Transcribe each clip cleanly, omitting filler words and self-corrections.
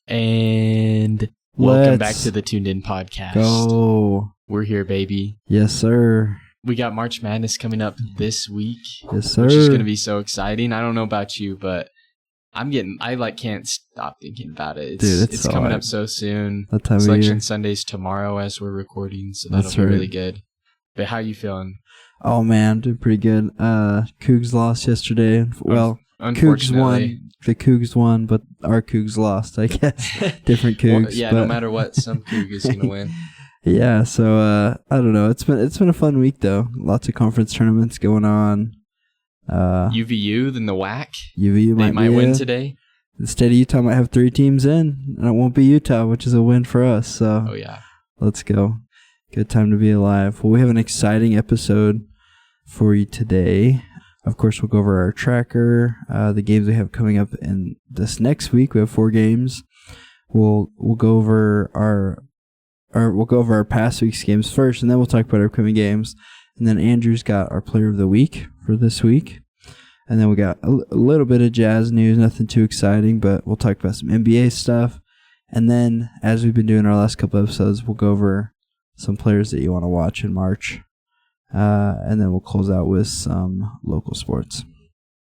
And welcome back to the Tuned In podcast. Go. We're here, baby. Yes, sir. We got March Madness coming up this week. Yes, sir. Which is going to be so exciting. I don't know about you, but I can't stop thinking about it. It's so coming up so soon. That time Selection of year. Sunday's tomorrow as we're recording, so that'll be really good. But how you feeling? Oh, man, I'm doing pretty good. Cougs lost yesterday. Well, Cougs won. The Cougs won, but our Cougs lost, I guess. Different Cougs. Well, yeah, no matter what, some Coug is going to win. Yeah, so I don't know. It's been a fun week though. Lots of conference tournaments going on. UVU, then the WAC. UVU might win today. The state of Utah might have 3 teams in, and it won't be Utah, which is a win for us. So oh yeah, let's go. Good time to be alive. Well, we have an exciting episode for you today. Of course, we'll go over our tracker, the games we have coming up in this next week. We have 4 games. We'll go over our past week's games first, and then we'll talk about our upcoming games. And then Andrew's got our player of the week for this week. And then we got a little bit of Jazz news, nothing too exciting, but we'll talk about some NBA stuff. And then, as we've been doing our last couple episodes, we'll go over some players that you want to watch in March. And then we'll close out with some local sports.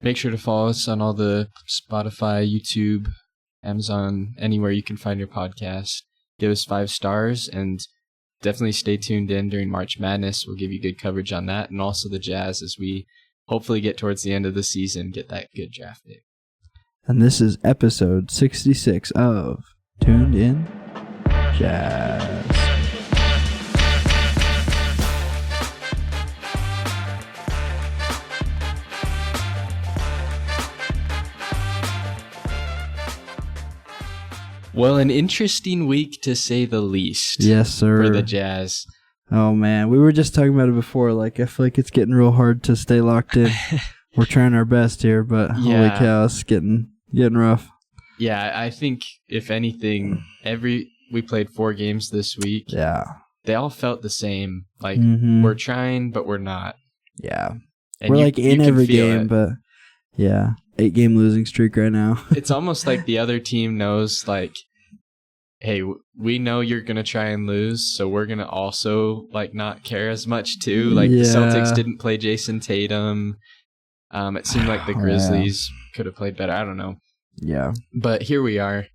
Make sure to follow us on all the Spotify, YouTube, Amazon, anywhere you can find your podcast. Give us 5 stars and definitely stay tuned in during March Madness. We'll give you good coverage on that and also the Jazz as we hopefully get towards the end of the season, get that good draft pick. And this is episode 66 of Tuned In Jazz. Well, an interesting week to say the least. Yes, sir. For the Jazz. Oh, man. We were just talking about it before. Like, I feel like it's getting real hard to stay locked in. We're trying our best here, but holy cow, it's getting rough. Yeah, I think, if anything, we played 4 games this week. Yeah. They all felt the same. Like, we're trying, but we're not. Yeah. And we're in every game, but yeah. 8-game losing streak right now. It's almost like the other team knows, like, hey, we know you're going to try and lose, so we're going to also, like, not care as much, too. Like, the Celtics didn't play Jason Tatum. It seemed like the Grizzlies could have played better. I don't know. Yeah. But here we are.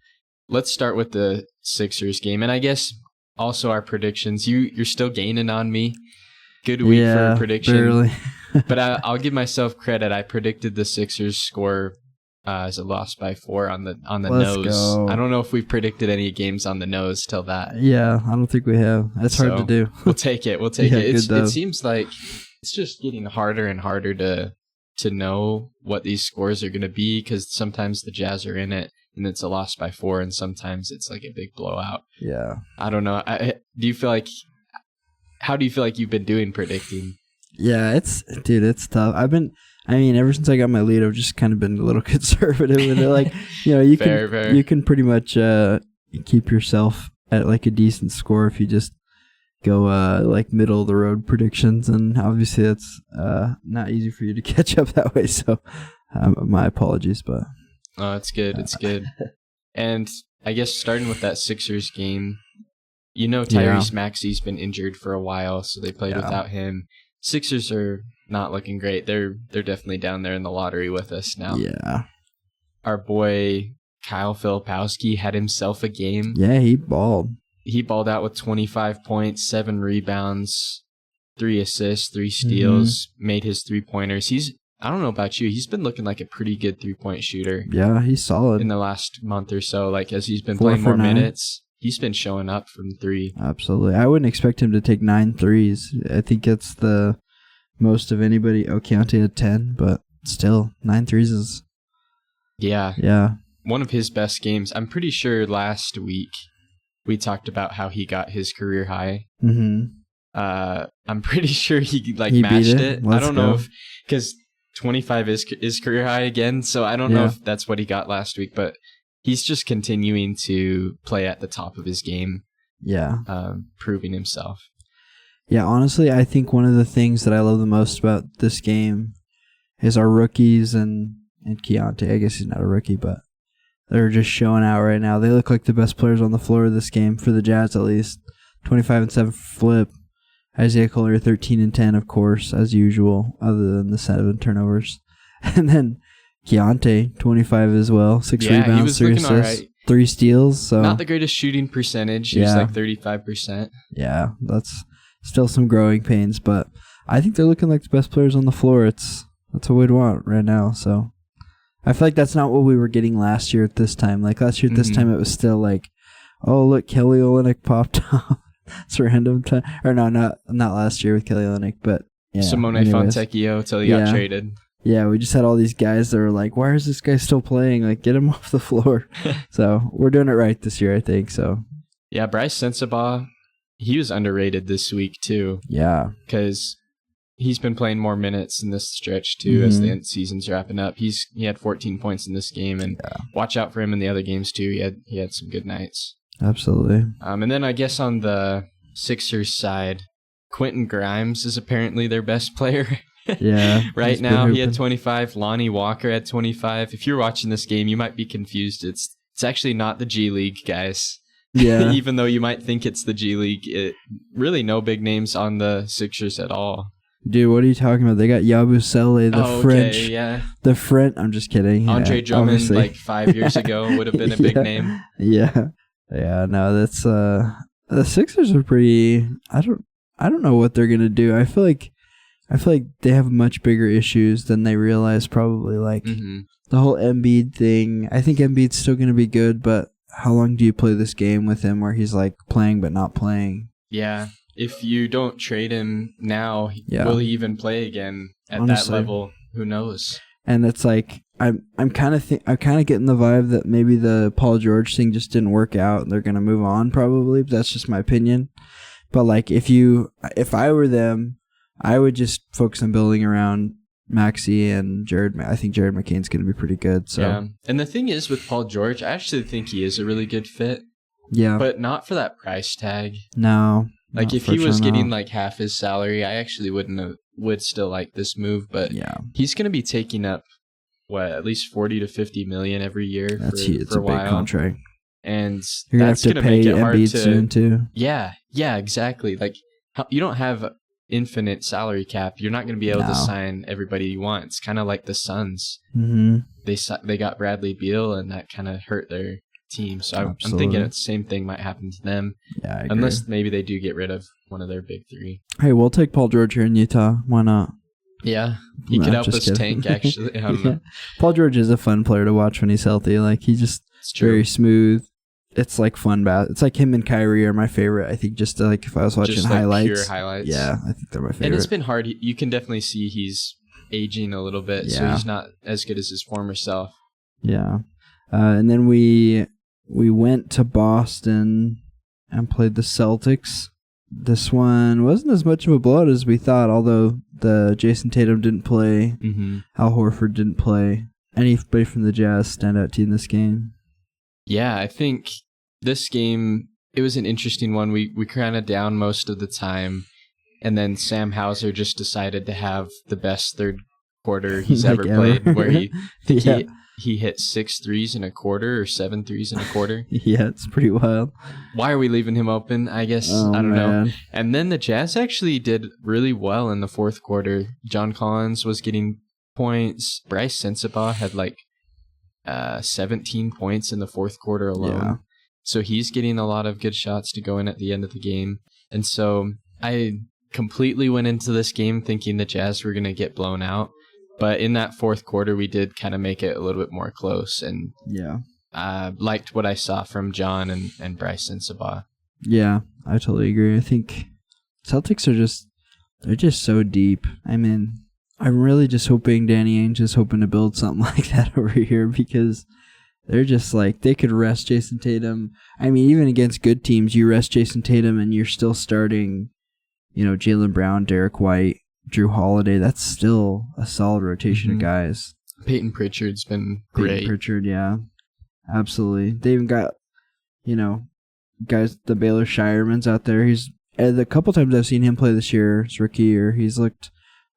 Let's start with the Sixers game. And I guess also our predictions. You're still gaining on me. Good week for a prediction. Barely. But I'll give myself credit. I predicted the Sixers score as a loss by 4 on the nose. Go. I don't know if we've predicted any games on the nose till that. Yeah, I don't think we have. That's hard to do. We'll take it. It seems like it's just getting harder and harder to know what these scores are going to be because sometimes the Jazz are in it and it's a loss by 4 and sometimes it's like a big blowout. Yeah. I don't know. How do you feel like you've been doing predicting? Yeah, it's tough. Ever since I got my lead, I've just kind of been a little conservative with it. Like, you can pretty much keep yourself at like a decent score if you just go like middle of the road predictions, and obviously that's not easy for you to catch up that way. So, my apologies, but it's good. It's good. And I guess starting with that Sixers game, Tyrese Maxey's been injured for a while, so they played without him. Sixers are not looking great. They're definitely down there in the lottery with us now. Yeah. Our boy Kyle Filipowski had himself a game. Yeah, he balled. He balled out with 25 points, 7 rebounds, 3 assists, 3 steals, made his 3-pointers. I don't know about you, he's been looking like a pretty good 3-point shooter. Yeah, he's solid. In the last month or so, like as he's been playing more minutes. He's been showing up from 3. Absolutely. I wouldn't expect him to take 9 threes. I think that's the most of anybody. Keontae had 10, but still, 9 threes is... Yeah. One of his best games. I'm pretty sure last week we talked about how he got his career high. Mm-hmm. I'm pretty sure he matched it. I don't know if... Because 25 is career high again, so I don't know if that's what he got last week, but... He's just continuing to play at the top of his game. Yeah. Proving himself. Yeah, honestly, I think one of the things that I love the most about this game is our rookies and Keontae. I guess he's not a rookie, but They're just showing out right now. They look like the best players on the floor this game, for the Jazz at least. 25 and 7 for Flip. Isaiah Collier 13 and 10, of course, as usual, other than the 7 turnovers. And then Keontae, 25 as well. 6 rebounds, he was 3 looking assists, all right. 3 steals. So not the greatest shooting percentage. He was like 35%. Yeah, that's still some growing pains, but I think they're looking like the best players on the floor. That's what we'd want right now. So I feel like that's not what we were getting last year at this time. Like last year at this time, it was still like, oh, look, Kelly Olynyk popped off. It's random time. Or no, not last year with Kelly Olynyk, but yeah. Simone Fontecchio till he got traded. Yeah, we just had all these guys that were like, why is this guy still playing? Like, get him off the floor. So we're doing it right this year, I think. So yeah, Bryce Sensabaugh, he was underrated this week too. Yeah. Because he's been playing more minutes in this stretch too as the season's wrapping up. He had 14 points in this game, and watch out for him in the other games too. He had some good nights. Absolutely. And then I guess on the Sixers side, Quentin Grimes is apparently their best player. Yeah. Right now he had 25. Lonnie Walker had 25. If you're watching this game, you might be confused. It's actually not the G League, guys. Yeah. Even though you might think it's the G League, really no big names on the Sixers at all. Dude, what are you talking about? They got Yabusele, the French. Okay, yeah. The French. I'm just kidding. Andre Drummond, obviously. like 5 years ago, would have been a big name. Yeah. Yeah, no, that's the Sixers are pretty. I don't know what they're gonna do. I feel like they have much bigger issues than they realize. Probably like the whole Embiid thing. I think Embiid's still gonna be good, but how long do you play this game with him where he's like playing but not playing? Yeah, if you don't trade him now, will he even play again at that level? Who knows? And it's like I'm kind of getting the vibe that maybe the Paul George thing just didn't work out and they're gonna move on probably. But that's just my opinion. But like if I were them, I would just focus on building around Maxey and Jared. I think Jared McCain's gonna be pretty good. So yeah. And the thing is with Paul George, I actually think he is a really good fit. Yeah, but not for that price tag. No. Like if he was getting like half his salary, I actually would still like this move, but he's going to be taking up at least 40 to 50 million every year for a while. Big contract. And you're that's going to make it hard to soon too. Yeah, exactly. Like you don't have infinite salary cap. You're not going to be able to sign everybody you want. It's kind of like the Suns. They got Bradley Beal and that kind of hurt their team. So I'm thinking the same thing might happen to them. Yeah, I agree. Unless maybe they do get rid of one of their big three. Hey, we'll take Paul George here in Utah. Why not? Yeah, he could help us tank, actually. I don't know. Paul George is a fun player to watch when he's healthy. Like, he's just very smooth. It's like fun. It's like him and Kyrie are my favorite. I think just like if I was watching highlights. Pure highlights. Yeah, I think they're my favorite. And it's been hard. You can definitely see he's aging a little bit, so he's not as good as his former self. Yeah. And then we went to Boston and played the Celtics. This one wasn't as much of a blowout as we thought, although the Jason Tatum didn't play. Al Horford didn't play. Anybody from the Jazz stand out to you in this game? Yeah, I think this game, it was an interesting one. We kind of down most of the time, and then Sam Hauser just decided to have the best third quarter he's ever played, where he hit 6 threes in a quarter or 7 threes in a quarter. Yeah, it's pretty wild. Why are we leaving him open? I guess, I don't know. And then the Jazz actually did really well in the fourth quarter. John Collins was getting points. Bryce Sensabaugh had like 17 points in the fourth quarter alone. Yeah. So he's getting a lot of good shots to go in at the end of the game. And so I completely went into this game thinking the Jazz were going to get blown out. But in that fourth quarter, we did kind of make it a little bit more close. And liked what I saw from John and Bryce Sensabaugh. Yeah, I totally agree. I think Celtics they're just so deep. I mean, I'm really just hoping Danny Ainge is hoping to build something like that over here, because they're just like, they could rest Jason Tatum. I mean, even against good teams, you rest Jason Tatum and you're still starting, Jaylen Brown, Derek White, Drew Holiday. That's still a solid rotation of guys. Peyton Pritchard's been great. Peyton Pritchard, yeah. Absolutely. They even got, guys, the Baylor Shireman's out there. The couple times I've seen him play this year, his rookie year, he's looked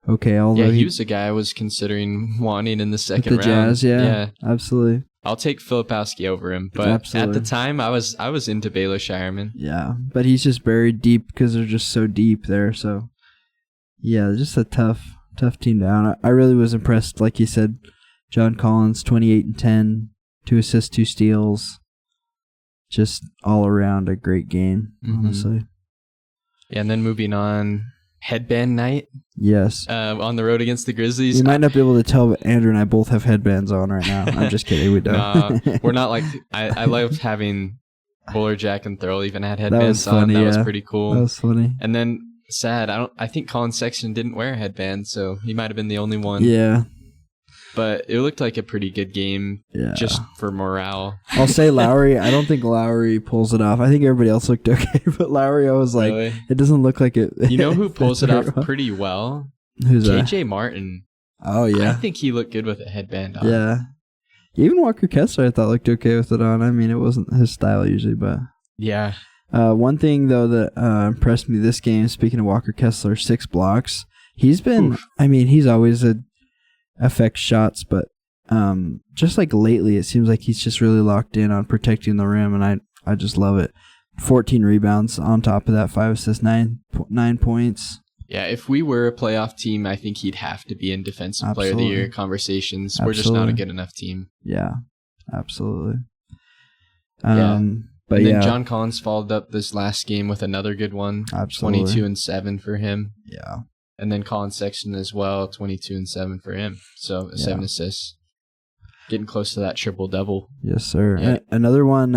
okay. Although he was a guy I was considering wanting in the second round. The Jazz, yeah, absolutely. I'll take Filipowski over him. But Absolutely. at the time, I was into Baylor Shireman. Yeah, but he's just buried deep because they're just so deep there. So, yeah, just a tough team down. I really was impressed. Like you said, John Collins, 28 and 10, 2 assists, 2 steals. Just all around a great game, honestly. Yeah, and then moving on, headband night. Yes. On the road against the Grizzlies. You might not be able to tell, but Andrew and I both have headbands on right now. I'm just kidding. We don't. No, we're not like... I loved having Bowler Jack and Thurl even had headbands on. That was pretty cool. That was funny. And then sad, I think Colin Sexton didn't wear a headband, so he might have been the only one. Yeah. But it looked like a pretty good game just for morale. I'll say Lauri. I don't think Lauri pulls it off. I think everybody else looked okay, but Lauri, I was like, really? It doesn't look like it. You know who pulls it off pretty well? Who's KJ Martin. Oh, yeah. I think he looked good with a headband on. Yeah. Even Walker Kessler, I thought, looked okay with it on. I mean, it wasn't his style usually, but... Yeah. One thing, though, that impressed me this game, speaking of Walker Kessler, 6 blocks. He's been... Oof. I mean, he's always affects shots, but just like lately, it seems like he's just really locked in on protecting the rim, and I just love it. 14 rebounds on top of that, 5 assists, 9 points. Yeah, if we were a playoff team, I think he'd have to be in Defensive Player of the Year conversations. Absolutely. We're just not a good enough team. Yeah, absolutely. But and then John Collins followed up this last game with another good one. Absolutely. 22 and 7 for him. Yeah. And then Colin Sexton as well, 22 and 7 for him. So 7 assists. Getting close to that triple-double. Yes, sir. Yeah. Another one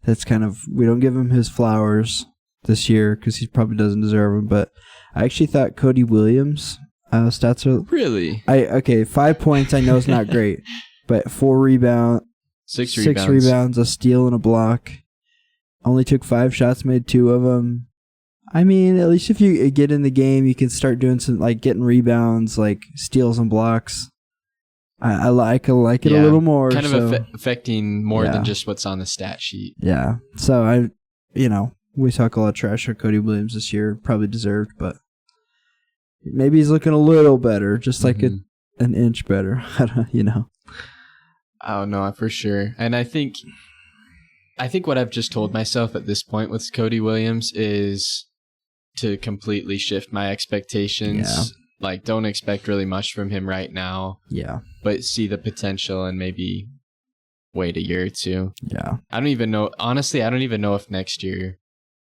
that's kind of, we don't give him his flowers this year because he probably doesn't deserve them, but I actually thought Cody Williams' stats are... Really? 5 points I know is not great, but 4 rebounds. 6 rebounds, a steal and a block. Only took 5 shots, made 2 of them. I mean, at least if you get in the game, you can start doing some, like, getting rebounds, like steals and blocks. I like it a little more. Kind of affecting more than just what's on the stat sheet. Yeah. So, we talk a lot of trash on Cody Williams this year. Probably deserved, but maybe he's looking a little better, just like an inch better. Oh, no, for sure. And I think what I've just told myself at this point with Cody Williams is to completely shift my expectations. Yeah. Like, don't expect really much from him right now. Yeah. But see the potential and maybe wait a year or two. Yeah. I don't even know. Honestly, I don't even know if next year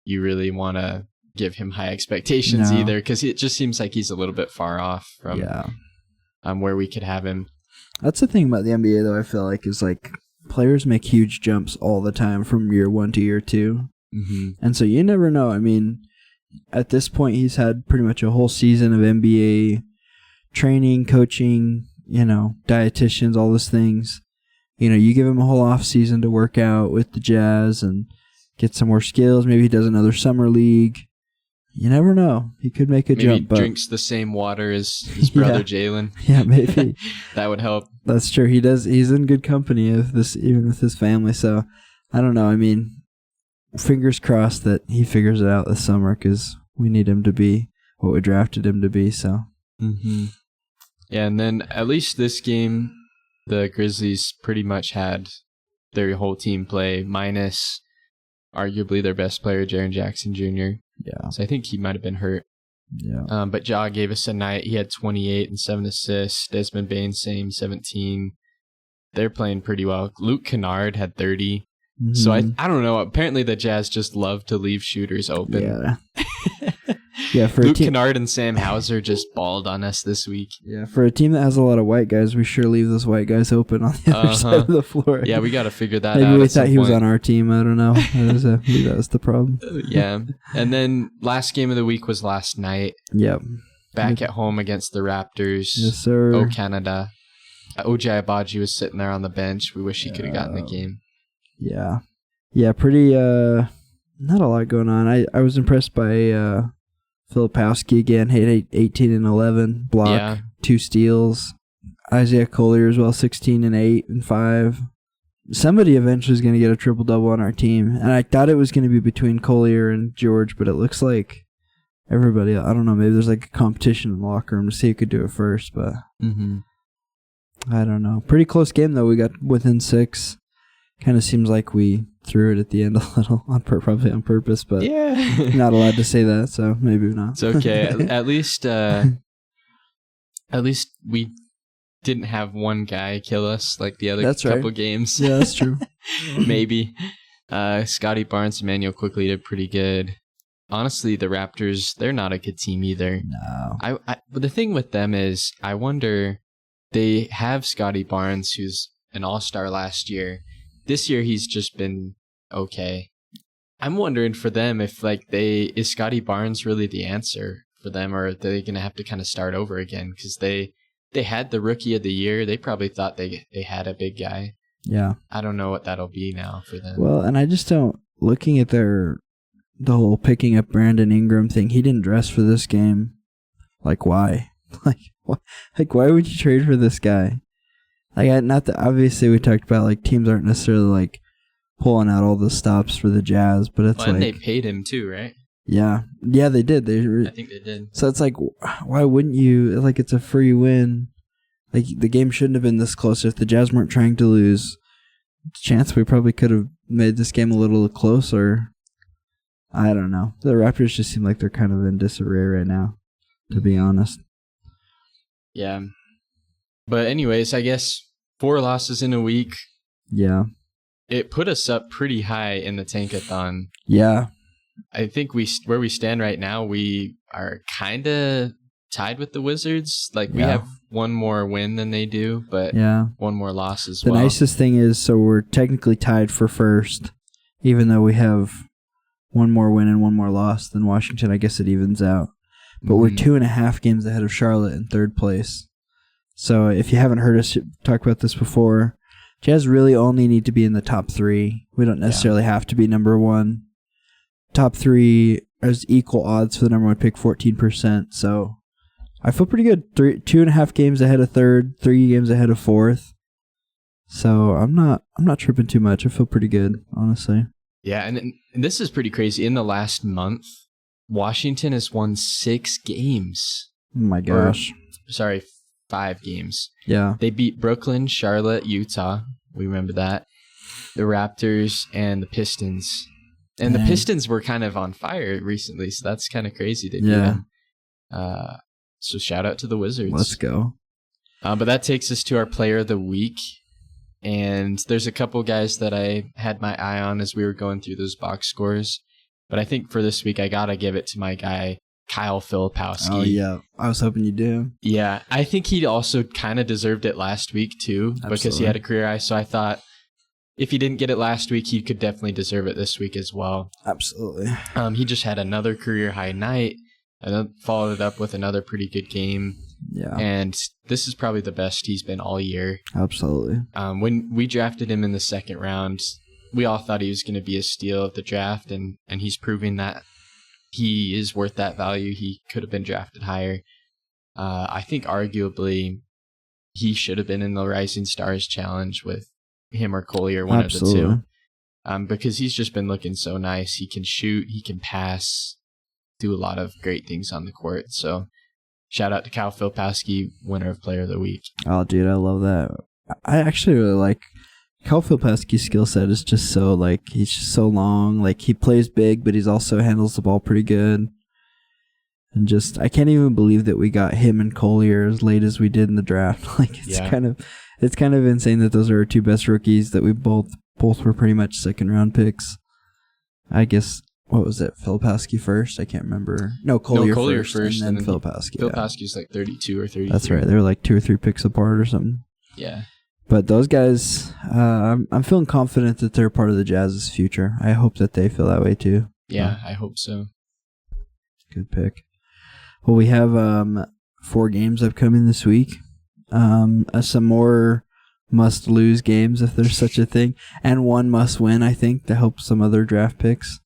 you really want to give him high expectations either, because it just seems like he's a little bit far off from where we could have him. That's the thing about the NBA, though, I feel like, is like players make huge jumps all the time from year 1 to year 2. Mm-hmm. And so you never know. I mean, at this point, he's had pretty much a whole season of NBA training, coaching, dietitians, all those things. You give him a whole off season to work out with the Jazz and get some more skills. Maybe he does another summer league. You never know. He could make a jump. Maybe drinks the same water as his brother Jalen. Yeah, maybe. That would help. That's true. He does. He's in good company of this, even with his family. So, I don't know. I mean, fingers crossed that he figures it out this summer, because we need him to be what we drafted him to be. So. Mm-hmm. Yeah, and then at least this game, the Grizzlies pretty much had their whole team play, minus arguably their best player, Jaren Jackson Jr. Yeah. So I think he might have been hurt. Yeah. But Ja gave us a night. He had 28 and 7 assists. Desmond Bane, same, 17. They're playing pretty well. Luke Kennard had 30. Mm-hmm. So I don't know. Apparently the Jazz just love to leave shooters open. Yeah. Yeah, for Luke Kennard and Sam Hauser just balled on us this week. Yeah, for a team that has a lot of white guys, we sure leave those white guys open on the other side of the floor. Yeah, we got to figure that out. Maybe we thought he was on our team. I don't know. That was the problem. Yeah. And then last game of the week was last night. Yep. Back at home against the Raptors. Yes, sir. Oh, Canada. OJ Abaji was sitting there on the bench. We wish he could have gotten the game. Yeah. Yeah, pretty, not a lot going on. I was impressed by Filipowski again, hit 18 and 11, block, 2 steals. Isaiah Collier as well, 16 and 8 and 5. Somebody eventually is going to get a triple-double on our team. And I thought it was going to be between Collier and George, but it looks like everybody, I don't know, maybe there's like a competition in the locker room to see who could do it first. But I don't know. Pretty close game, though. We got within 6. Kind of seems like we threw it at the end a little, probably on purpose, but not allowed to say that, so maybe not. It's okay. At least we didn't have one guy kill us like the other couple games. Yeah, that's true. Maybe. Scotty Barnes, Emmanuel Quickly did pretty good. Honestly, the Raptors, they're not a good team either. No. But the thing with them is, I wonder, they have Scotty Barnes, who's an all-star last year. This year, he's just been okay. I'm wondering for them if, is Scotty Barnes really the answer for them, or are they going to have to kind of start over again? Because they had the Rookie of the Year. They probably thought they had a big guy. Yeah. I don't know what that'll be now for them. Well, and I just don't, looking at the whole picking up Brandon Ingram thing, he didn't dress for this game. Like, why? Why would you trade for this guy? Obviously we talked about, teams aren't necessarily, pulling out all the stops for the Jazz, but it's and they paid him too, right? Yeah. Yeah, they did. I think they did. So it's why wouldn't you? It's a free win. The game shouldn't have been this close if the Jazz weren't trying to lose. Chance we probably could have made this game a little closer. I don't know. The Raptors just seem like they're kind of in disarray right now, to be honest. Yeah. But anyways, I guess 4 losses in a week. Yeah. It put us up pretty high in the Tankathon. Yeah. I think where we stand right now, we are kind of tied with the Wizards. We have one more win than they do, but one more loss as well. The nicest thing is, so we're technically tied for first, even though we have one more win and one more loss than Washington. I guess it evens out. But we're 2.5 games ahead of Charlotte in 3rd place. So if you haven't heard us talk about this before, Jazz really only need to be in the top 3. We don't necessarily have to be number 1. Top 3 is equal odds for the number 1 pick, 14%. So I feel pretty good. 2.5 games ahead of 3rd, 3 games ahead of 4th. So I'm not tripping too much. I feel pretty good, honestly. Yeah, and this is pretty crazy. In the last month, Washington has won 6 games. Oh my gosh. 5 games. Yeah. They beat Brooklyn, Charlotte, Utah. We remember that. The Raptors and the Pistons. And the Pistons were kind of on fire recently, so that's kind of crazy. They beat them. So shout out to the Wizards. Let's go. But that takes us to our Player of the Week. And there's a couple guys that I had my eye on as we were going through those box scores. But I think for this week, I got to give it to my guy, Kyle Filipowski. Oh, yeah. I was hoping you do. Yeah. I think he also kind of deserved it last week, too, because he had a career high. So I thought if he didn't get it last week, he could definitely deserve it this week as well. Absolutely. He just had another career high night and then followed it up with another pretty good game. Yeah. And this is probably the best he's been all year. Absolutely. When we drafted him in the 2nd round, we all thought he was going to be a steal of the draft, and he's proving that he is worth that value. He could have been drafted higher. I think arguably he should have been in the Rising Stars Challenge with him or Collier, one of the two. Because he's just been looking so nice. He can shoot, he can pass, do a lot of great things on the court. So shout out to Kyle Filipowski, winner of Player of the Week. Oh, dude, I love that. I actually really like Kyle Filipowski's skill set is just so, he's just so long. He plays big, but he's also handles the ball pretty good. And just, I can't even believe that we got him and Collier as late as we did in the draft. It's kind of insane that those are our 2 best rookies, that we both were pretty much 2nd round picks. I guess, what was it, Filipowski first? I can't remember. No, Collier first, and then Filipowski. Filipowski's 32 or 33. That's right. They were 2 or 3 picks apart or something. Yeah. But those guys, I'm feeling confident that they're part of the Jazz's future. I hope that they feel that way too. Yeah, I hope so. Good pick. Well, we have 4 games upcoming this week. Some more must-lose games, if there's such a thing, and 1 must-win, I think, to help some other draft picks.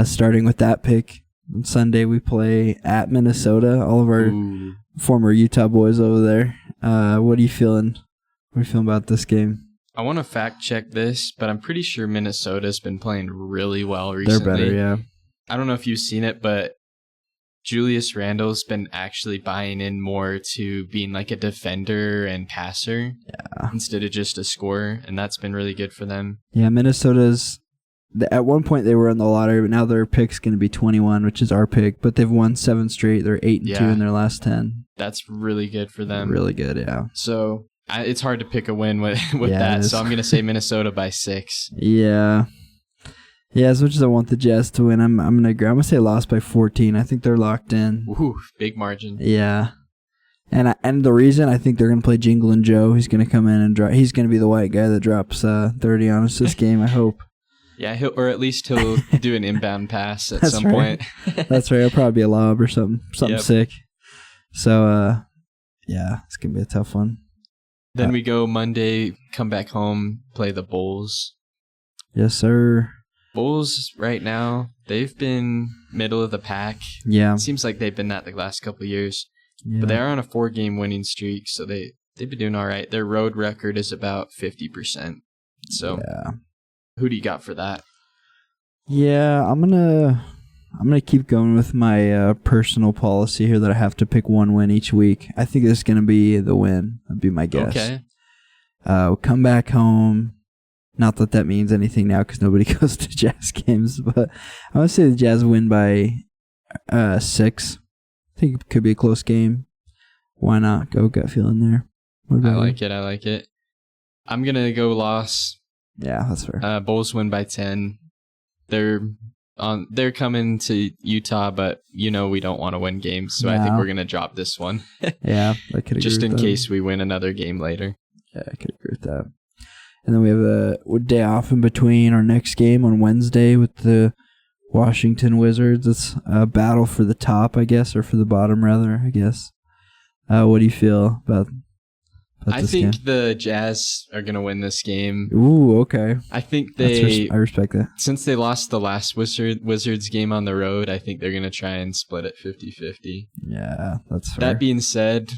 Starting with that pick, on Sunday we play at Minnesota. All of our former Utah boys over there. What are you feeling? What are you feeling about this game? I want to fact check this, but I'm pretty sure Minnesota's been playing really well recently. They're better, yeah. I don't know if you've seen it, but Julius Randle's been actually buying in more to being like a defender and passer instead of just a scorer, and that's been really good for them. Yeah, Minnesota's... At one point they were in the lottery, but now their pick's going to be 21, which is our pick. But they've won 7 straight. They're 8-2 in their last 10. That's really good for them. Really good, yeah. So it's hard to pick a win with that. So I'm going to say Minnesota by 6. Yeah. Yeah, as much as I want the Jazz to win, I'm going to say loss by 14. I think they're locked in. Ooh, big margin. Yeah. And the reason, I think they're going to play Jingle and Joe. He's going to come in and drop. He's going to be the white guy that drops 30 on us this game, I hope. Yeah, or at least he'll do an inbound pass at some point. That's right. It'll probably be a lob or something sick. So, yeah, it's going to be a tough one. Then we go Monday, come back home, play the Bulls. Yes, sir. Bulls right now, they've been middle of the pack. Yeah. It seems like they've been that the last couple of years. Yeah. But they are on a 4-game winning streak, so they've been doing all right. Their road record is about 50%. So who do you got for that? Yeah, I'm gonna keep going with my personal policy here that I have to pick one win each week. I think this is gonna be the win. That'd be my guess. Okay. We'll come back home. Not that means anything now because nobody goes to Jazz games, but I would say the Jazz win by 6. I think it could be a close game. Why not? Go gut feeling there. I like it. I'm gonna go loss. Yeah, that's fair. Bulls win by 10. They're coming to Utah, but we don't want to win games, so I think we're gonna drop this one. Yeah, I could agree just in with case we win another game later. Yeah, I could agree with that. And then we have a day off in between our next game on Wednesday with the Washington Wizards. It's a battle for the top, I guess, or for the bottom, rather, I guess. What do you feel about I this think game? the Jazz are going to win this game. Ooh, okay. I think I respect that. Since they lost the last Wizards game on the road, I think they're going to try and split it 50-50. Yeah, that's fair. That being said,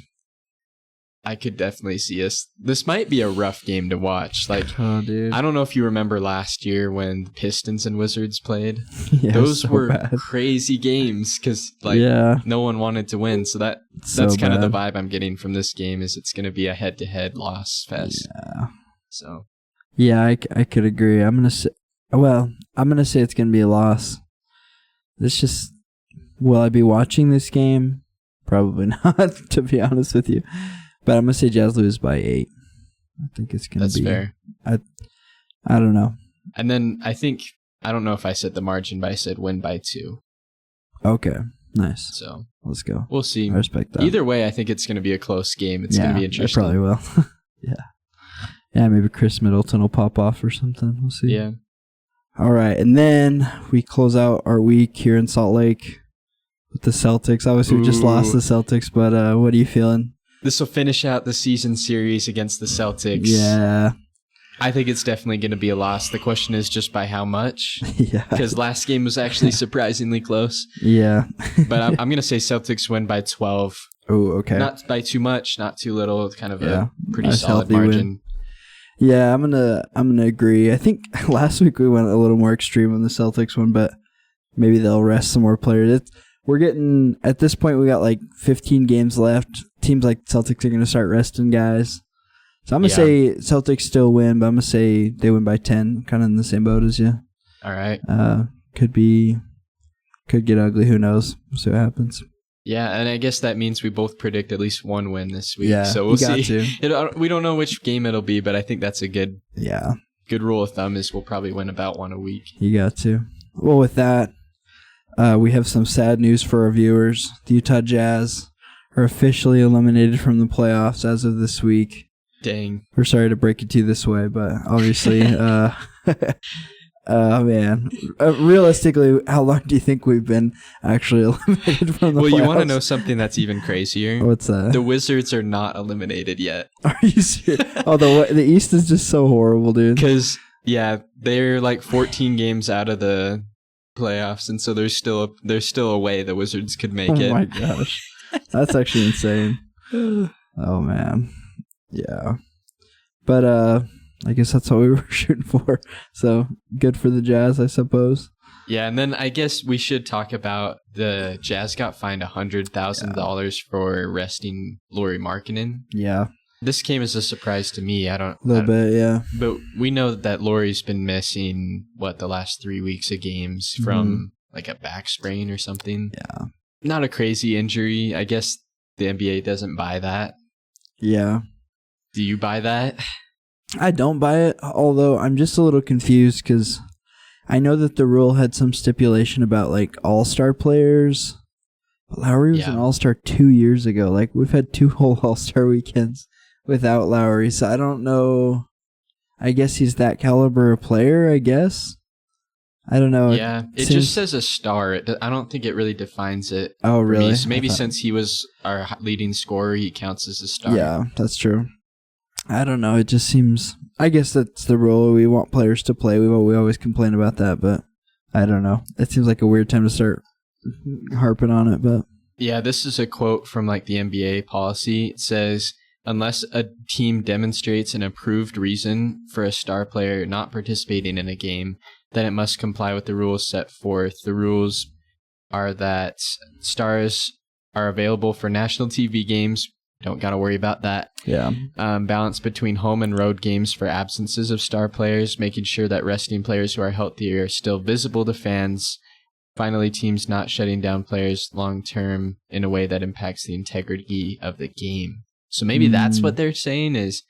I could definitely see us. This might be a rough game to watch. Oh, dude. I don't know if you remember last year when the Pistons and Wizards played. Yeah, those were bad. crazy games because no one wanted to win. So that's kind of the vibe I'm getting from this game. Is it's going to be a head-to-head loss fest. Yeah. So. Yeah, I could agree. I'm gonna say it's gonna be a loss. Will I be watching this game? Probably not, to be honest with you. But I'm going to say Jazz lose by 8. I think it's going to be... That's fair. I don't know. And then I don't know if I said the margin, but I said win by 2. Okay. Nice. So let's go. We'll see. I respect that. Either way, I think it's going to be a close game. It's going to be interesting. It probably will. Yeah. Yeah, maybe Chris Middleton will pop off or something. We'll see. Yeah. All right. And then we close out our week here in Salt Lake with the Celtics. Obviously, we just lost the Celtics, but what are you feeling? This will finish out the season series against the Celtics. Yeah. I think it's definitely going to be a loss. The question is just by how much. Yeah. Because last game was actually surprisingly close. Yeah. But I'm going to say Celtics win by 12. Oh, okay. Not by too much, not too little. It's kind of a pretty nice, solid margin. Win. Yeah, I'm gonna agree. I think last week we went a little more extreme on the Celtics one, but maybe they'll rest some more players. We're getting, at this point, we got like 15 games left. Teams like Celtics are going to start resting guys. So I'm going to say Celtics still win, but I'm going to say they win by 10. Kind of in the same boat as you. All right. Could get ugly. Who knows? We'll see what happens. Yeah, and I guess that means we both predict at least one win this week. Yeah, so we'll see. We don't know which game it'll be, but I think that's a good rule of thumb is we'll probably win about one a week. You got to. Well, with that, we have some sad news for our viewers. The Utah Jazz are officially eliminated from the playoffs as of this week. Dang. We're sorry to break it to you this way, but obviously, man. Realistically, how long do you think we've been actually eliminated from the playoffs? Well, you want to know something that's even crazier? What's that? The Wizards are not eliminated yet. Are you serious? Oh, the East is just so horrible, dude. Because, they're like 14 games out of the playoffs, and so there's still a way the Wizards could make it. Oh my gosh. That's actually insane. Oh, man. Yeah. But, I guess that's what we were shooting for. So good for the Jazz, I suppose. Yeah, and then I guess we should talk about the Jazz got fined $100,000 for resting Lauri Markkanen. Yeah. This came as a surprise to me. A little bit, yeah. But we know that Lauri's been missing, the last 3 weeks of games from like a back sprain or something. Yeah. Not a crazy injury. I guess the NBA doesn't buy that. Yeah. Do you buy that? I don't buy it, although I'm just a little confused because I know that the rule had some stipulation about like all-star players. But Lauri was an all-star 2 years ago. Like we've had 2 whole all-star weekends without Lauri, so I don't know. I guess he's that caliber of player, I guess. I don't know. Yeah, it just says a star. I don't think it really defines it. Oh, really? So maybe since he was our leading scorer, he counts as a star. Yeah, that's true. I don't know. It just seems... I guess that's the rule. We want players to play. We always complain about that, but I don't know. It seems like a weird time to start harping on it, but... Yeah, this is a quote from like the NBA policy. It says, unless a team demonstrates an approved reason for a star player not participating in a game, then it must comply with the rules set forth. The rules are that stars are available for national TV games. Don't got to worry about that. Yeah. Balance between home and road games for absences of star players, making sure that resting players who are healthy are still visible to fans. Finally, teams not shutting down players long-term in a way that impacts the integrity of the game. So maybe that's what they're saying is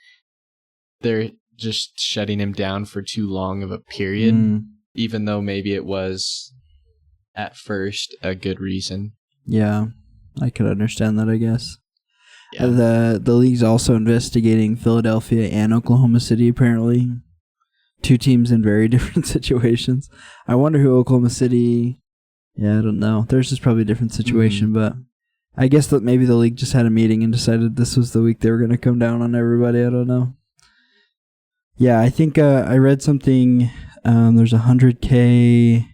they're just shutting him down for too long of a period, even though maybe it was at first a good reason. Yeah, I could understand that, I guess. Yeah. The league's also investigating Philadelphia and Oklahoma City, apparently. 2 teams in very different situations. I wonder who Oklahoma City... Yeah, I don't know. Theirs is probably a different situation, but I guess that maybe the league just had a meeting and decided this was the week they were going to come down on everybody. I don't know. Yeah, I think I read something. There's $100K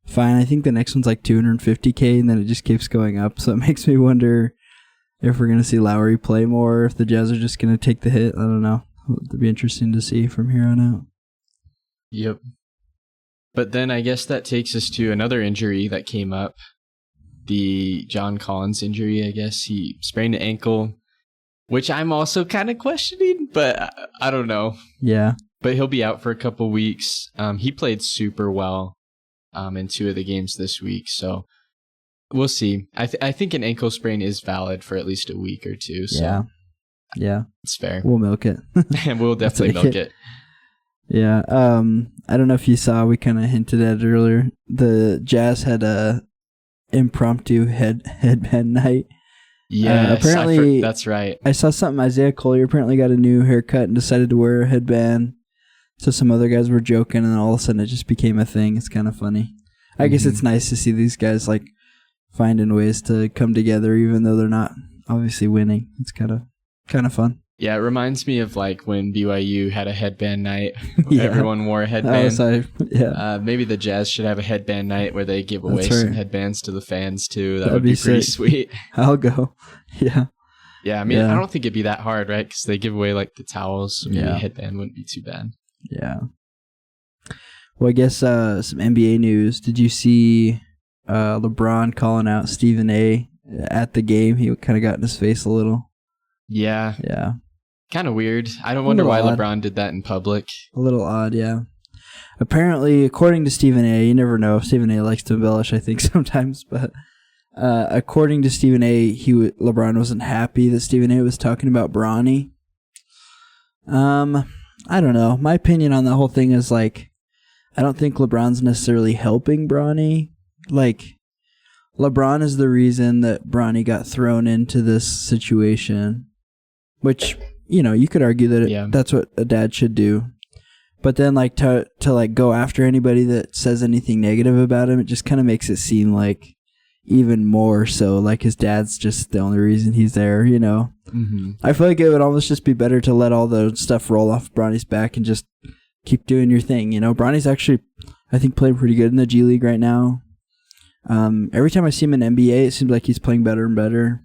fine. I think the next one's like $250K, and then it just keeps going up. So it makes me wonder if we're going to see Lauri play more, if the Jazz are just going to take the hit. I don't know. It'll be interesting to see from here on out. Yep. But then I guess that takes us to another injury that came up. The John Collins injury, I guess. He sprained an ankle, which I'm also kind of questioning, but I don't know. Yeah. But he'll be out for a couple weeks. He played super well in 2 of the games this week, so we'll see. I think an ankle sprain is valid for at least a week or 2. So yeah. It's fair. We'll milk it. And we'll definitely milk it. Yeah. I don't know if you saw, we kind of hinted at it earlier. The Jazz had a impromptu headband night. Yeah, apparently that's right. I saw something. Isaiah Collier apparently got a new haircut and decided to wear a headband. So some other guys were joking, and then all of a sudden it just became a thing. It's kind of funny. I guess it's nice to see these guys like finding ways to come together, even though they're not obviously winning. It's kind of fun. Yeah, it reminds me of like when BYU had a headband night. Everyone wore a headband. Maybe the Jazz should have a headband night where they give away some headbands to the fans too. That would be pretty sweet. I'll go. Yeah. Yeah, I mean, I don't think it'd be that hard, right? Because they give away like the towels. So maybe a headband wouldn't be too bad. Yeah. Well, I guess some NBA news. Did you see LeBron calling out Stephen A. at the game? He kind of got in his face a little. Yeah. Yeah. Kind of weird. I don't wonder why LeBron did that in public. A little odd, yeah. Apparently, according to Stephen A., you never know. Stephen A. likes to embellish, I think, sometimes. But according to Stephen A., LeBron wasn't happy that Stephen A. was talking about Bronny. I don't know. My opinion on the whole thing is, like, I don't think LeBron's necessarily helping Bronny. Like, LeBron is the reason that Bronny got thrown into this situation, which... You know, you could argue that that's what a dad should do. But then, like, to like go after anybody that says anything negative about him, it just kind of makes it seem like even more so like his dad's just the only reason he's there, you know? Mm-hmm. I feel like it would almost just be better to let all the stuff roll off Bronny's back and just keep doing your thing, you know? Bronny's actually, I think, playing pretty good in the G League right now. Every time I see him in NBA, it seems like he's playing better and better.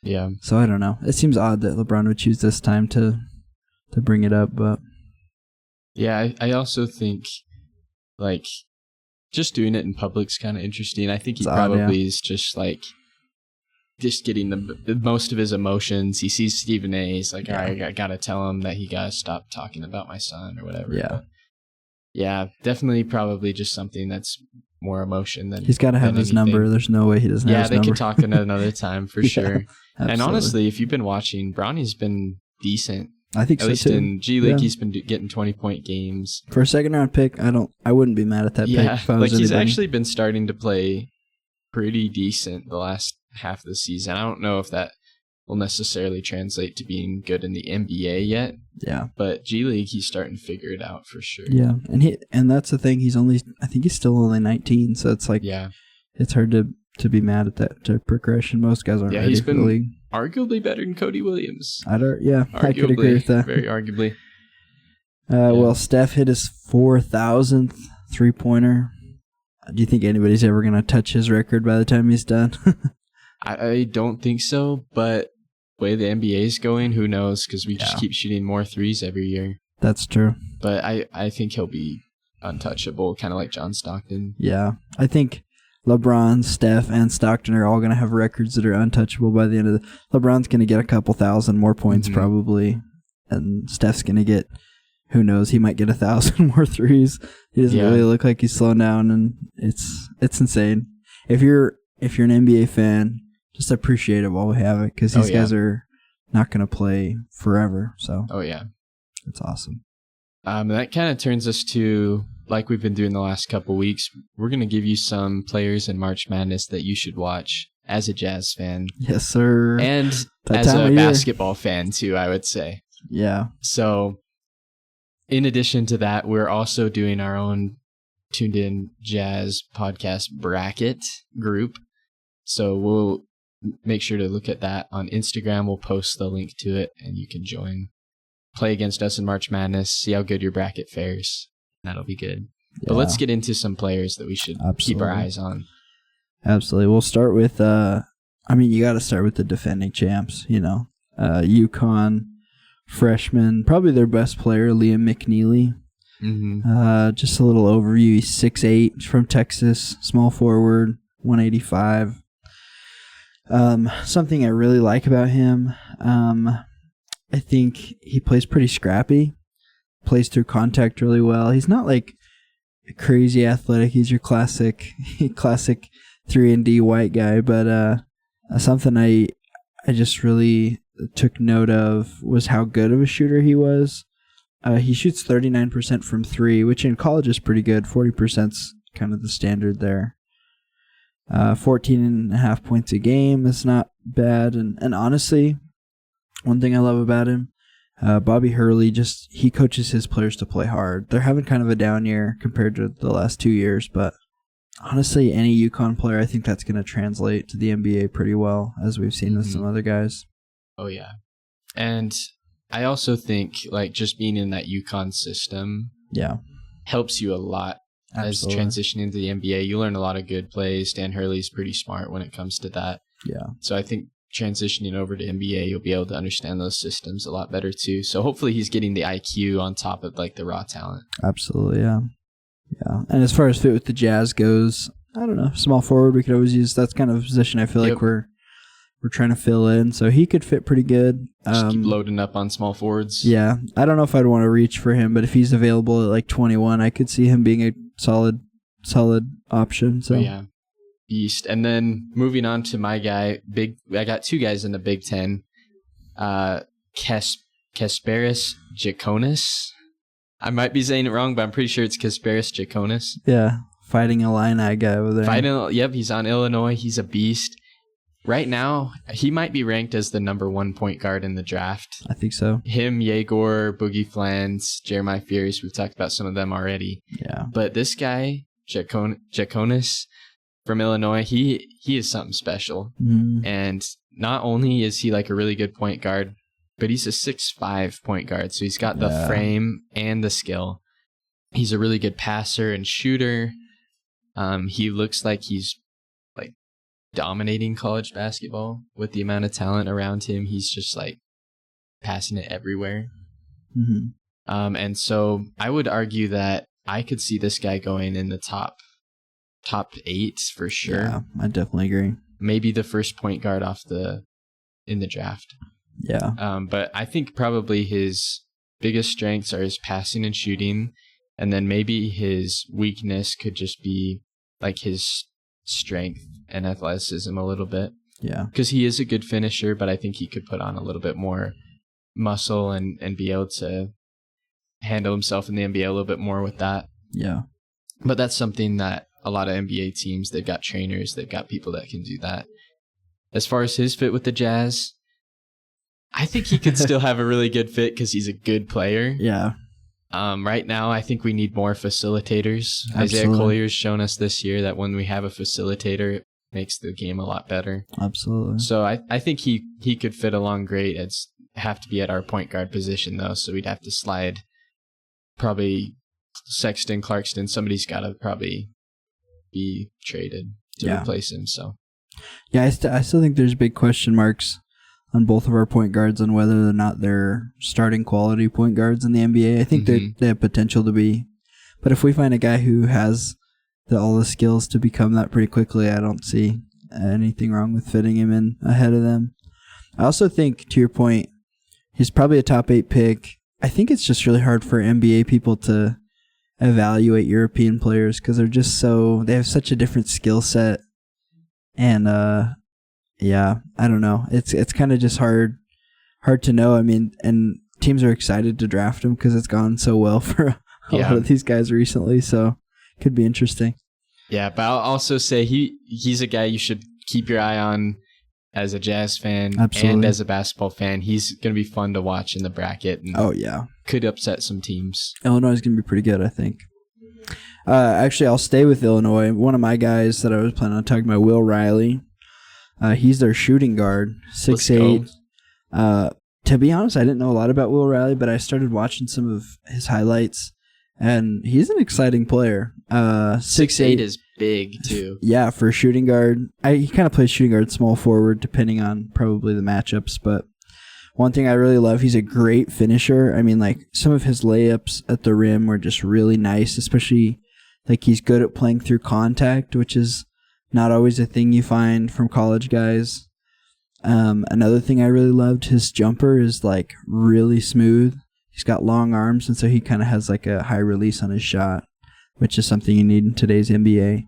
Yeah. So I don't know. It seems odd that LeBron would choose this time to bring it up, but Yeah, I also think like just doing it in public's kind of interesting. I think he probably is just like just getting the most of his emotions. He sees Stephen A. He's like, all right, I gotta tell him that he gotta stop talking about my son or whatever. Yeah. But yeah, definitely probably just something that's more emotion than he's got to have his anything. number. There's no way he doesn't have his number. Yeah, they can talk at another time for sure. Absolutely. And honestly, if you've been watching, Brownie's been decent. I think at so least too. In G League, he's been getting 20-point games. For a second round pick, I wouldn't be mad at that pick. If I was he's anybody. actually been starting to play pretty decent the last half of the season. I don't know if that will necessarily translate to being good in the NBA yet. Yeah. But G League, he's starting to figure it out for sure. Yeah, and that's the thing. I think he's still only 19, so it's like it's hard to be mad at that progression. Most guys aren't ready for the league. Arguably better than Cody Williams. I could agree with that. Very arguably. Well, Steph hit his 4,000th three-pointer. Do you think anybody's ever going to touch his record by the time he's done? I don't think so, but the way the NBA is going, who knows? Because we just keep shooting more threes every year. That's true. But I think he'll be untouchable, kind of like John Stockton. Yeah, I think LeBron, Steph, and Stockton are all going to have records that are untouchable by the end of LeBron's going to get a couple thousand more points probably, and Steph's going to get, who knows, he might get 1,000 more threes. He doesn't really look like he's slowing down, and it's insane. If you're an NBA fan, just appreciate it while we have it, because these guys are not going to play forever. So it's awesome. That kind of turns us to, like we've been doing the last couple weeks, we're going to give you some players in March Madness that you should watch as a Jazz fan. Yes, sir. And as a basketball fan, too, I would say. Yeah. So, in addition to that, we're also doing our own Tuned In Jazz podcast bracket group. So, we'll make sure to look at that on Instagram. We'll post the link to it, and you can join. Play against us in March Madness. See how good your bracket fares. That'll be good. Yeah. But let's get into some players that we should keep our eyes on. Absolutely. We'll start with, you got to start with the defending champs, UConn freshman, probably their best player, Liam McNeely. Mm-hmm. Just a little overview. He's 6'8", from Texas, small forward, 185. Something I really like about him, I think he plays pretty scrappy, plays through contact really well. He's not like crazy athletic. He's your classic 3-and-D white guy, but something I just really took note of was how good of a shooter he was. He shoots 39% from three, which in college is pretty good. 40%'s kind of the standard there. 14.5 points a game is not bad, and honestly, one thing I love about him, Bobby Hurley, he coaches his players to play hard. They're having kind of a down year compared to the last 2 years, but honestly, any UConn player, I think that's going to translate to the NBA pretty well, as we've seen with some other guys. Oh, yeah. And I also think just being in that UConn system helps you a lot. Absolutely. As transitioning into the NBA. You learn a lot of good plays. Dan Hurley's pretty smart when it comes to that. Yeah. So I think transitioning over to NBA, you'll be able to understand those systems a lot better too. So hopefully he's getting the IQ on top of the raw talent. Absolutely, yeah. Yeah. And as far as fit with the Jazz goes, I don't know, small forward we could always use. That's kind of a position I feel like we're trying to fill in. So he could fit pretty good. Just keep loading up on small forwards. Yeah. I don't know if I'd want to reach for him, but if he's available at 21, I could see him being a solid option. So yeah. Beast. And then moving on to my guy, I got two guys in the Big Ten. Kasparis Giannis. I might be saying it wrong, but I'm pretty sure it's Kasparis Giannis. Yeah, Fighting Illini guy over there. Yep, he's on Illinois. He's a beast. Right now, he might be ranked as the number 1 point guard in the draft. I think so. Him, Yegor, Boogie Flans, Jeremiah Fierce, we've talked about some of them already. Yeah. But this guy, Giannis, from Illinois, he is something special. Mm. And not only is he a really good point guard, but he's a 6'5" point guard. So he's got the frame and the skill. He's a really good passer and shooter. He looks like he's dominating college basketball with the amount of talent around him. He's just passing it everywhere. Mm-hmm. And so I would argue that I could see this guy going in the top 8 for sure. Yeah, I definitely agree. Maybe the first point guard in the draft. Yeah. But I think probably his biggest strengths are his passing and shooting, and then maybe his weakness could just be like his strength and athleticism a little bit. Yeah. Because he is a good finisher, but I think he could put on a little bit more muscle and be able to handle himself in the NBA a little bit more with that. Yeah. But that's something that a lot of NBA teams, they've got trainers, they've got people that can do that. As far as his fit with the Jazz, I think he could still have a really good fit because he's a good player. Yeah. Right now, I think we need more facilitators. Absolutely. Isaiah Collier's shown us this year that when we have a facilitator, it makes the game a lot better. Absolutely. So I think he could fit along great. It's have to be at our point guard position, though, so we'd have to slide probably Sexton, Clarkston. Somebody's got to probably be traded to replace him. So yeah, I still think there's big question marks on both of our point guards on whether or not they're starting quality point guards in the NBA. I think they have potential to be. But if we find a guy who has all the skills to become that pretty quickly, I don't see anything wrong with fitting him in ahead of them. I also think, to your point, he's probably a top 8 pick. I think it's just really hard for NBA people to evaluate European players because they have such a different skill set. And yeah, I don't know. It's kind of just hard to know. I mean, and teams are excited to draft him because it's gone so well for a lot of these guys recently. So it could be interesting. Yeah, but I'll also say he's a guy you should keep your eye on as a Jazz fan. Absolutely. And as a basketball fan. He's going to be fun to watch in the bracket. And could upset some teams. Illinois is going to be pretty good, I think. Actually, I'll stay with Illinois. One of my guys that I was planning on talking about, Will Riley. He's their shooting guard, 6'8". To be honest, I didn't know a lot about Will Riley, but I started watching some of his highlights, and he's an exciting player. 6'8" is big, too. Yeah, for a shooting guard. He kind of plays shooting guard, small forward, depending on probably the matchups, but one thing I really love, he's a great finisher. I mean, like, some of his layups at the rim were just really nice, especially, like, he's good at playing through contact, which is not always a thing you find from college guys. Another thing I really loved, his jumper is like really smooth. He's got long arms, and so he kind of has like a high release on his shot, which is something you need in today's NBA.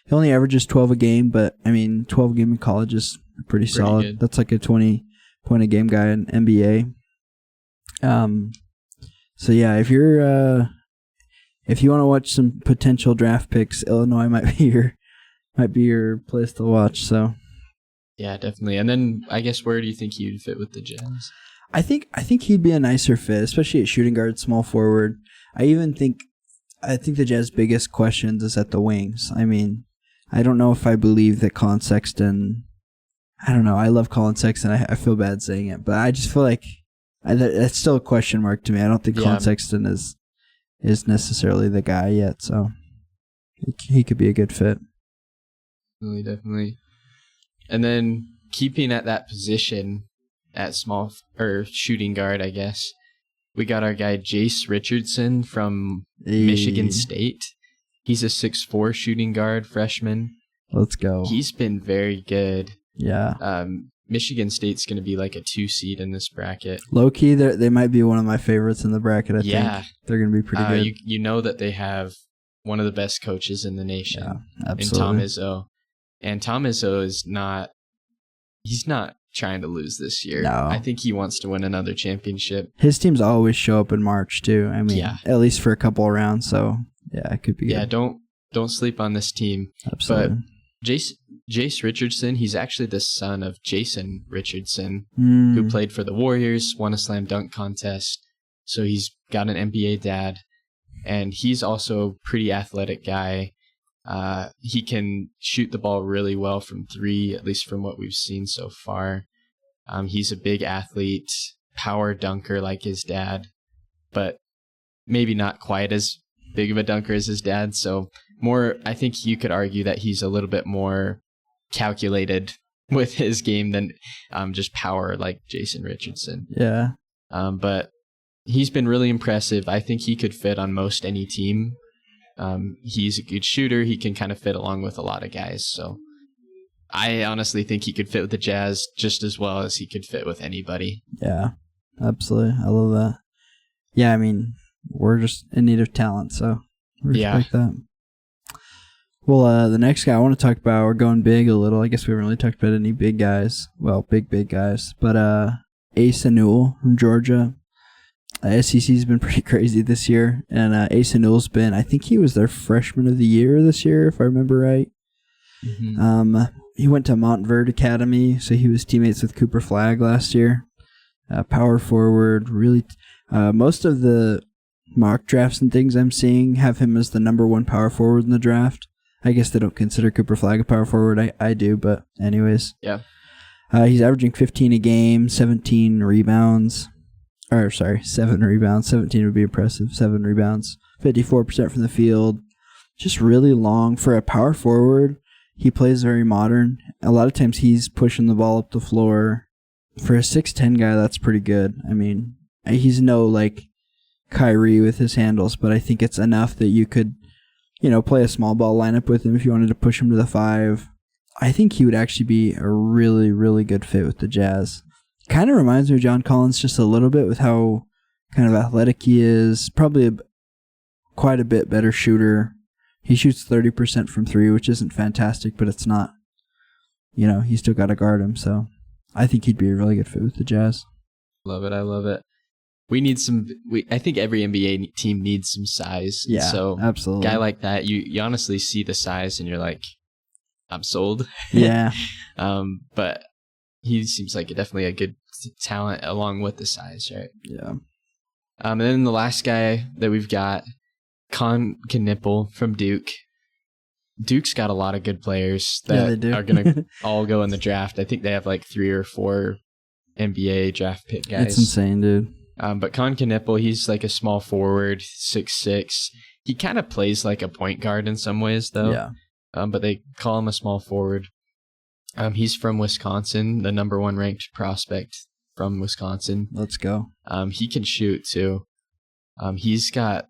He only averages 12 a game, but I mean, 12 a game in college is pretty solid. Good. That's like a 20-point-a-game guy in NBA. So yeah, if you want to watch some potential draft picks, Illinois might be your place to watch. So yeah, definitely. And then I guess where do you think he'd fit with the Jazz? I think he'd be a nicer fit, especially at shooting guard, small forward. I think the Jazz's biggest questions is at the wings. I mean, I don't know if I believe that Colin Sexton. I don't know. I love Colin Sexton. I feel bad saying it, but I just feel like that's still a question mark to me. I don't think Colin Sexton is necessarily the guy yet, so he could be a good fit. Definitely. And then keeping at that position at small or shooting guard, I guess, we got our guy Jace Richardson from Michigan State. He's a 6'4" shooting guard, freshman. Let's go. He's been very good. Yeah. Michigan State's going to be like a 2 seed in this bracket. Low key, they might be one of my favorites in the bracket. I think they're going to be pretty good. You know that they have one of the best coaches in the nation, absolutely. in Tom Izzo. And Tom Izzo he's not trying to lose this year. No. I think he wants to win another championship. His teams always show up in March too. I mean, at least for a couple of rounds. So yeah, it could be good. Yeah, don't sleep on this team. Absolutely. But Jace Richardson, he's actually the son of Jason Richardson, who played for the Warriors, won a slam dunk contest. So he's got an NBA dad, and he's also a pretty athletic guy. He can shoot the ball really well from 3, at least from what we've seen so far. He's a big athlete, power dunker like his dad, but maybe not quite as big of a dunker as his dad. So I think you could argue that he's a little bit more calculated with his game than just power like Jason Richardson. Yeah. But he's been really impressive. I think he could fit on most any team. He's a good shooter. He can kind of fit along with a lot of guys. So I honestly think he could fit with the Jazz just as well as he could fit with anybody. Yeah, absolutely. I love that. Yeah, I mean, we're just in need of talent, so respect that. Well, the next guy I want to talk about, we're going big a little. I guess we haven't really talked about any big guys. Well, big guys. But Asa Newell from Georgia. SEC's been pretty crazy this year. And Asa Newell's been, I think he was their freshman of the year this year, if I remember right. Mm-hmm. He went to Montverde Academy, so he was teammates with Cooper Flagg last year. Power forward, really. Most of the mock drafts and things I'm seeing have him as the number one power forward in the draft. I guess they don't consider Cooper Flagg a power forward. I do, but anyways. Yeah. He's averaging 15 a game, 17 rebounds. 7 rebounds. 17 would be impressive. 7 rebounds. 54% from the field. Just really long. For a power forward, he plays very modern. A lot of times he's pushing the ball up the floor. For a 6'10 guy, that's pretty good. I mean, he's no like Kyrie with his handles, but I think it's enough that you could, play a small ball lineup with him if you wanted to push him to the 5. I think he would actually be a really, really good fit with the Jazz. Kind of reminds me of John Collins just a little bit with how kind of athletic he is. Probably quite a bit better shooter. He shoots 30% from 3, which isn't fantastic, but it's not, you still got to guard him. So I think he'd be a really good fit with the Jazz. Love it. I love it. We need I think every NBA team needs some size. Yeah, so absolutely. A guy like that, you honestly see the size and you're like, I'm sold. Yeah. But he seems like definitely a good talent along with the size, right? Yeah. And then the last guy that we've got, Con Knippel from Duke. Duke's got a lot of good players that are going to all go in the draft. I think they have like 3 or 4 NBA draft pick guys. It's insane, dude. But Con Knippel, he's like a small forward, 6'6". He kind of plays like a point guard in some ways, though. Yeah. But they call him a small forward. He's from Wisconsin, the number 1 ranked prospect from Wisconsin. Let's go. He can shoot too. He's got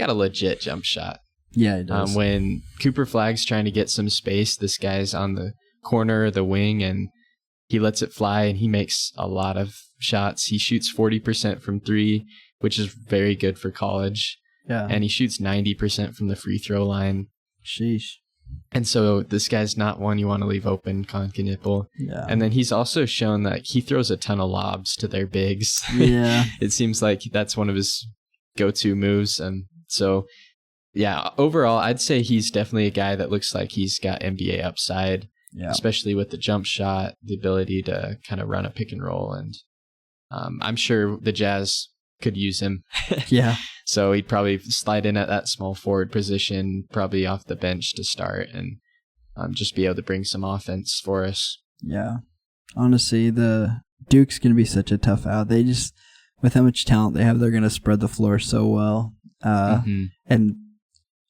a legit jump shot. Yeah, he does. When Cooper Flagg's trying to get some space, this guy's on the corner of the wing and he lets it fly and he makes a lot of shots. He shoots 40% from 3, which is very good for college. Yeah. And he shoots 90% from the free throw line. Sheesh. And so this guy's not one you want to leave open, Con Knippel. Yeah. And then he's also shown that he throws a ton of lobs to their bigs. Yeah. It seems like that's one of his go-to moves. And so, yeah, overall, I'd say he's definitely a guy that looks like he's got NBA upside, especially with the jump shot, the ability to kind of run a pick and roll. And I'm sure the Jazz could use him. Yeah. So he'd probably slide in at that small forward position, probably off the bench to start, and just be able to bring some offense for us. Yeah. Honestly, the Duke's going to be such a tough out. They just, with how much talent they have, they're going to spread the floor so well.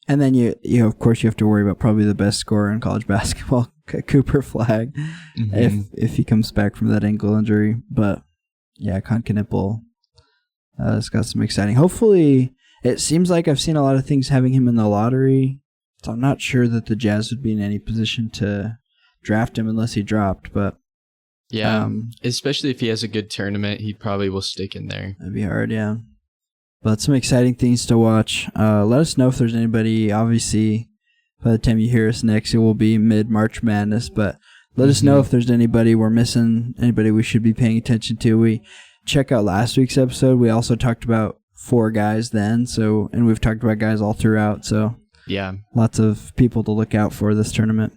And then you of course you have to worry about probably the best scorer in college basketball, Cooper Flagg, if he comes back from that ankle injury. But yeah, Con Knippel has got some exciting. Hopefully, it seems like I've seen a lot of things having him in the lottery. So I'm not sure that the Jazz would be in any position to draft him unless he dropped. But yeah, especially if he has a good tournament, he probably will stick in there. That'd be hard, yeah. But some exciting things to watch. Let us know if there's anybody. Obviously, by the time you hear us next, it will be mid-March Madness. But let us know if there's anybody we're missing, anybody we should be paying attention to. We check out last week's episode. We also talked about 4 guys then. And we've talked about guys all throughout. So yeah, lots of people to look out for this tournament.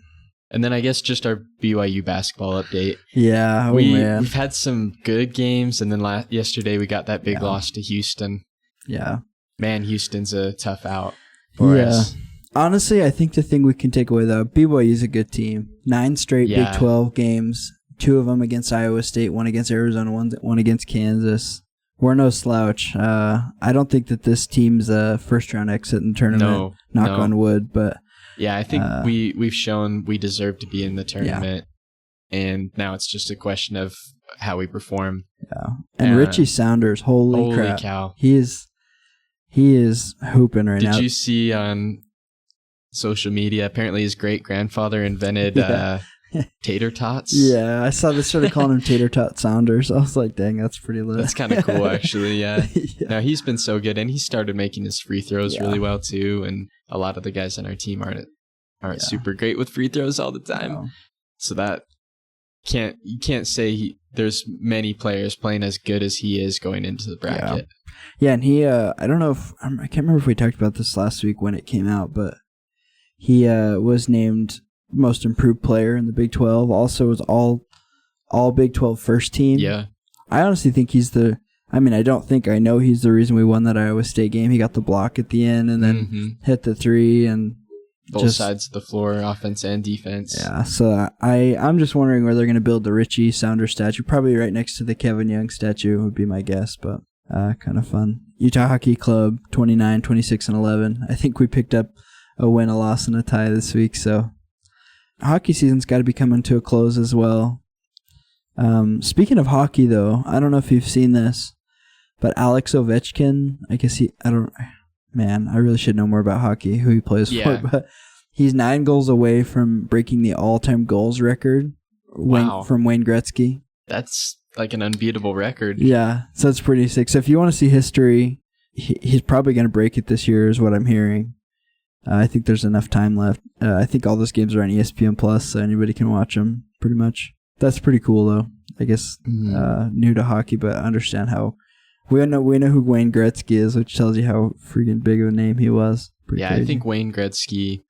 And then I guess just our BYU basketball update. Yeah, man. We've had some good games, and then yesterday we got that big loss to Houston. Yeah. Man, Houston's a tough out for us. Honestly, I think the thing we can take away, though, BYU is a good team. 9 straight Big 12 games, 2 of them against Iowa State, 1 against Arizona, 1 against Kansas. We're no slouch. I don't think that this team's a first-round exit in the tournament. Knock on wood, but... Yeah, I think we've shown we deserve to be in the tournament. and now it's just a question of how we perform. Yeah. And Richie Saunders, holy crap. Cow. He is hooping right now. Did you see on social media, apparently his great-grandfather invented tater tots? Yeah, I saw they started calling him Tater Tot Saunders. I was like, dang, that's pretty lit. That's kind of cool, actually, yeah. No, he's been so good, and he started making his free throws really well, too, and a lot of the guys on our team aren't super great with free throws all the time. No. So that you can't say there's many players playing as good as he is going into the bracket. Yeah, and he, I don't know if, I can't remember if we talked about this last week when it came out, but he was named most improved player in the Big 12. Also was all Big 12 first team. Yeah. I honestly think I know he's the reason we won that Iowa State game. He got the block at the end and then hit the three and both sides of the floor, offense and defense. Yeah, so I'm just wondering where they're going to build the Richie Saunders statue. Probably right next to the Kevin Young statue would be my guess, but kind of fun. Utah Hockey Club, 29, 26, and 11. I think we picked up a win, a loss, and a tie this week, so hockey season's got to be coming to a close as well. Speaking of hockey, though, I don't know if you've seen this, but Alex Ovechkin, I really should know more about hockey, who he plays for, but he's 9 goals away from breaking the all-time goals record from Wayne Gretzky. That's like an unbeatable record. Yeah, so it's pretty sick. So if you want to see history, he's probably going to break it this year is what I'm hearing. I think there's enough time left. I think all those games are on ESPN Plus, so anybody can watch them pretty much. That's pretty cool, though. I guess new to hockey, but understand how we know who Wayne Gretzky is, which tells you how freaking big of a name he was. Pretty crazy. I think Wayne Gretzky,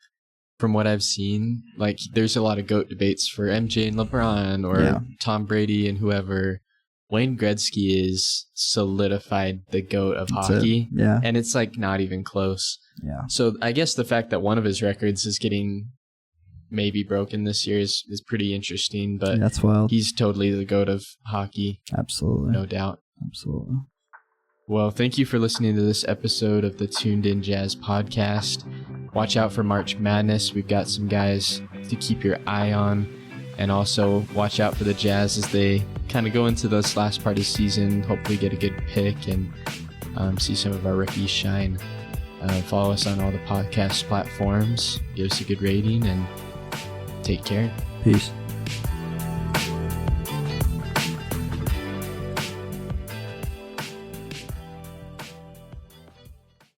from what I've seen, like there's a lot of GOAT debates for MJ and LeBron or Tom Brady and whoever. Wayne Gretzky is solidified the GOAT of hockey. Yeah. And it's like not even close. Yeah. So I guess the fact that one of his records is getting maybe broken this year is pretty interesting, but that's wild. He's totally the GOAT of hockey. Absolutely. No doubt. Absolutely. Well, thank you for listening to this episode of the Tuned In Jazz podcast. Watch out for March Madness. We've got some guys to keep your eye on. And also watch out for the Jazz as they kind of go into this last part of the season, hopefully get a good pick and see some of our rookies shine. Follow us on all the podcast platforms. Give us a good rating and take care. Peace.